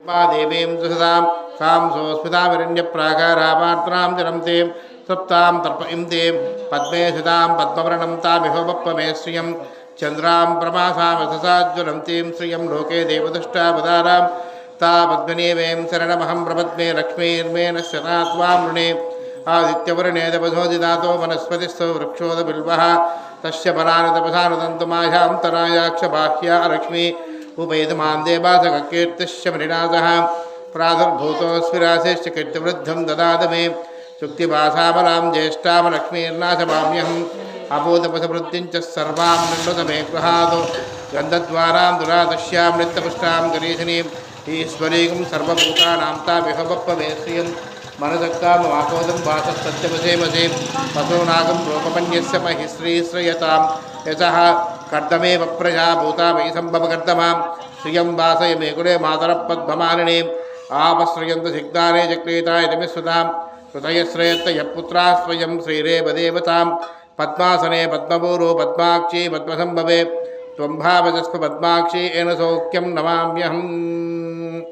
देवीं सुसदां सां सोऽस्मितामिरण्यप्राकारापात्रां जरन्तीं सप्तां तर्पयन्तीं पद्मे सुतां पद्मवर्णं तामिहोपप्पमे श्रियं चन्द्रां प्रमासामससाज्वलन्तीं श्रियं लोके देवदुष्टावतारां ता पद्मनीवें शरणमहं प्रपद्मे लक्ष्मीर्मे नश्यता त्वां वृणे आदित्यवर्णे तपसोदिदातो वनस्पतिस्थो वृक्षोदबिल्वः तस्य फलानि तपसानुदन्तुमायां तरायाक्षबाह्या लक्ष्मी उपैतमां देवासकीर्तिश्च मृणासः प्रादुर्भूतोऽस्मिराशिश्च कीर्तिवृद्धं ददात मे शुक्तिपाशाबलां ज्येष्ठां लक्ष्मीर्नाशमाम्यहम् अभूतपशवृत्तिं च सर्वां नृणुत मे गृहात् गन्धद्वारां दुरादश्यां नित्यपुष्टां गरीशिनीम् ईश्वरीं सर्वभूतानां तामिहोपप्पमे श्रियं मनसक्तामवाकोदं वासस्तत्यवसेमसे पशूनागं लोकमन्यस्य महिश्रीश्रयतां यशः कर्दमेव प्रजा भूता मयि सम्भवकर्दमां श्रियं वासय मे कुले मातरः पद्ममालिनीम् आपश्रयन्त सिग्धाने चक्रीताय तमिस्वतां कृतयश्रयत्त यत्पुत्रा स्वयं श्रीरेवदेवतां पद्मासने पद्मपूरो पद्माक्षी पद्मसम्भवे त्वं भावजस्व पद्माक्षी येन सौख्यं नमाम्यहम्।